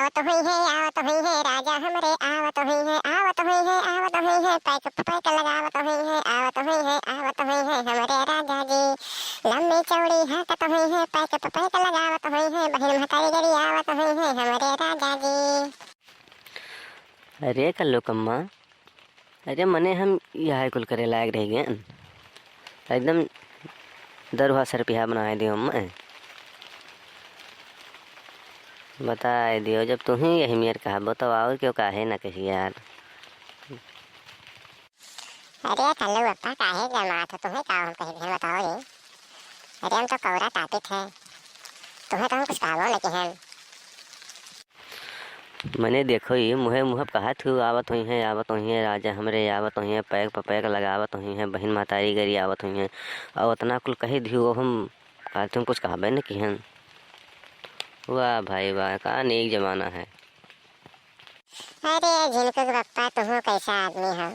आवत हुई है राजा हमरे आवत हुई है पैक लगावत हुई है हमरे राजा जी। लंबी चौड़ी हाकत हुई है पैक लगावत हुई है बहन महतारी गरी आवत हुई है हमरे राजा जी। अरे कल्लू कम्मा, अरे मने हम यह कुल करे लायक रह गए एकदम दरुहा सर पिहा बनाए दियो मैं बताए दियो। जब तू ही यही मेर कहा बताओ क्यों काहे ना कही यार। अरे कल्लू अप्पा काहे जमात हो तुम्हें का हम कही दिन बताओ रे। अरे हम तो कौरा तापित है तुम्हें तो हम कुछ कागो नहीं है। मने देखो ये मुहे मुहब कहा थी आवत हुई है राजा हमरे आवत हुई है पैक लगावत हुई है बहन मातारी गरी आवत हुई है और उतना कुल कही दियो हम कहा तुम कुछ कहा न कि हैं। वाह भाई वाह का नेक जमाना है। अरे झिनकुक बप्पा तुम कैसा आदमी हो।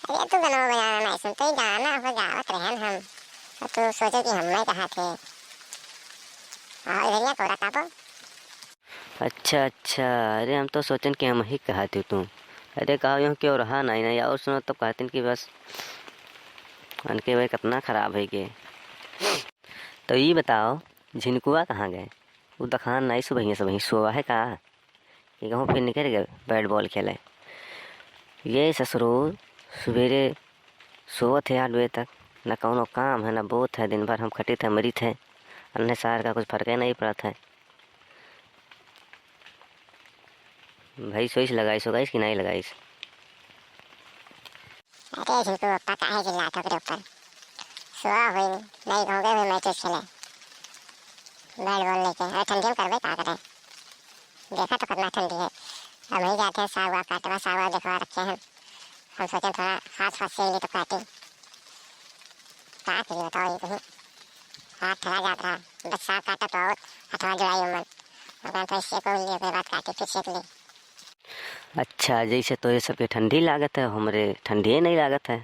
अरे तू गाना बजाना नहीं सुनते ही गाना हो गावत रहन हम और तू सोचे कि हम कहा थे और इधर कोरा तापो। अच्छा अरे हम तो सोचन कि हम ही कहा थी तू। अरे कहा यूँ क्यों रहा नहीं और सुनो तो कहते कि बस उनके भाई कितना खराब है के। तो ये बताओ झिनकुआ कहाँ गए? वो दखान नहीं सुबह से वहीं सोवा है का ये कहूँ फिर निकल गए बैट बॉल खेले। ये ससुरो सवेरे सोवत है 8 बजे तक न कौनो काम है न बोत है दिन भर हम खटे थे मरी थे अन्य सार का कुछ फर्क नहीं पड़ा था। भाई सोच लगाइस होगाइस कि नहीं लगाइस? अरे झिनकुक बप्पा काहे चिल्लाते हो ऊपर सोआ हुई नहीं होंगे हुए मैचेस खेले बैट बॉल लेके और ठंडी में करवे का करे देखा तो कितना ठंडी है। अब वही जाते हैं सागवा काटवा सागवा दिखवा रखे हैं हम सोचे थोड़ा हाथ से ले तो काटे का करिए बताओ ये कहीं हाथ थला जात रहा बस साग काटा तो और हथवा जुड़ाई उमन अगर तो इससे को लिए के बाद काटे फिर सेक ली। अच्छा जैसे तो ये सबके ठंडी लागत है हमरे ठंडी नहीं लागत है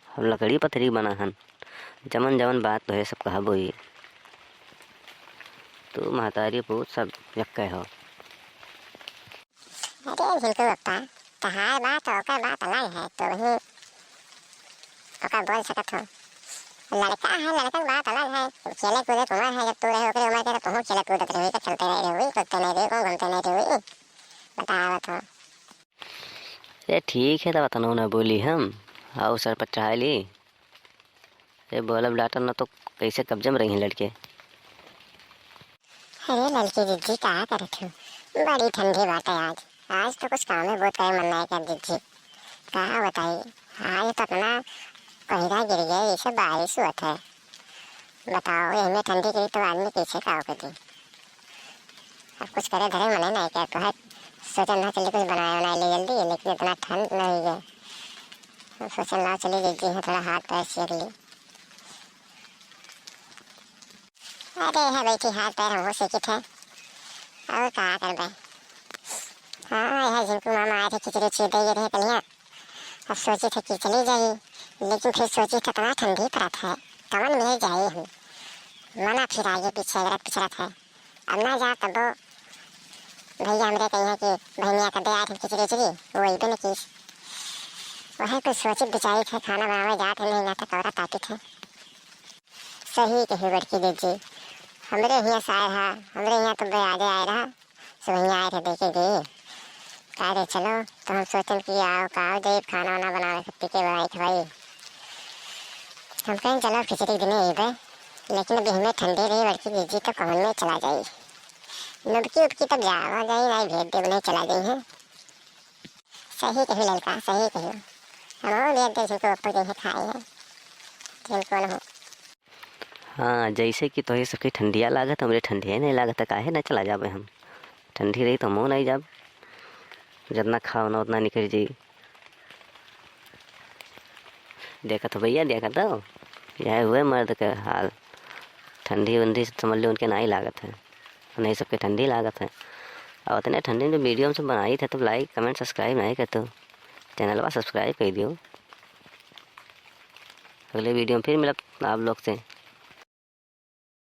हम लकड़ी पथरी बना हन जमन बात तो है सब कहा बोई तू महतारी पूछ सब यक्के हो। अरे झिनकुक बप्पा तहार बात ओकर बात अलग है तो वही ओकर बोल सकत हो लड़का है लड़का की बात अलग है खेले कूदे उम्र है जब तू रहे ओकरे उम्र के तो तुम खेले कूदत रही चलते रहे हुई कूदते नहीं रही को घूमते नहीं रही बतावत हो। ये ठीक है तो बतानो ना बोली हम आओ सर पर चढ़ा ली ये बोलब डाटा ना तो कैसे कब्जे में रही लड़के। अरे लड़की जिज्जी कहा करे थे बड़ी ठंडी बात है आज तो कुछ काम में बहुत करे मन नहीं कर जिज्जी कहा बताइए आज तो अपना कोहरा गिर गया ये सब बारिश हुआ था बताओ इनमें ठंडी गिरी तो आदमी कैसे खाओ कर दी अब कुछ करे धरे मने नहीं क्या तो है सोचा ना चलिए कुछ बनाया बनाया ले जल्दी लेकिन इतना ठंड नहीं है सोचा ना चलिए जिज्जी है थोड़ा हाथ पैर सेक ली। अरे है बैठी हाथ पैर हमको सेकी थे और कहा कर बे हाँ यह झिनकू मामा आए थे खिचड़ी चीर दे रहे कलिया अब सोचे थे कि चली जाइए लेकिन फिर सोची था इतना ठंडी पड़त है कमन में जाइए हम मना फिर आगे पीछे पिछड़त है अब ना जा तब भैया हमरे कही है कि बहनिया कर दे आए थे खिचड़ी चीरी वही भी नहीं वह कुछ सोची बिचारी थे खाना बनावे जाते नहीं जाता कौरा ताती थे सही कही बड़की दीदी हमरे यहाँ साए रहा हमरे यहाँ तो आगे आए रहा सो वहीं आए थे देखे गए कहा रे चलो तो हम सोचन कि आओ काओ दे खाना वाना बना सकती के बनाई खवाई हम कहें चलो खिचड़ी दिन यही पे लेकिन अभी हमें ठंडी रही बड़की दीदी तो कमन में चला जाई नुबकी उपकी तब जावा जाई नहीं भेज दे उन्हें चला गई है। सही कही लड़का सही कही हम भेज दे जिनको ऊपर जैसे खाए हैं जिनको न हो। हाँ जैसे कि तो ये सबकी ठंडिया लागत हमरे ठंडिया नहीं लागत काहे ना चला जाबे हम ठंडी रही तो मुँह नहीं जाब जितना खाओ ना उतना निकल जाई। देखा तो भैया देखा तो यह हुए मर्द के हाल ठंडी वंडी समझ लो उनके नहीं लागत है नहीं सबके ठंडी लागत है और उतने ठंडी में वीडियो हम सब बनाई थे तो लाइक कमेंट सब्सक्राइब नहीं करते चैनल सब्सक्राइब कर दियो। अगले वीडियो में फिर मिला आप लोग से।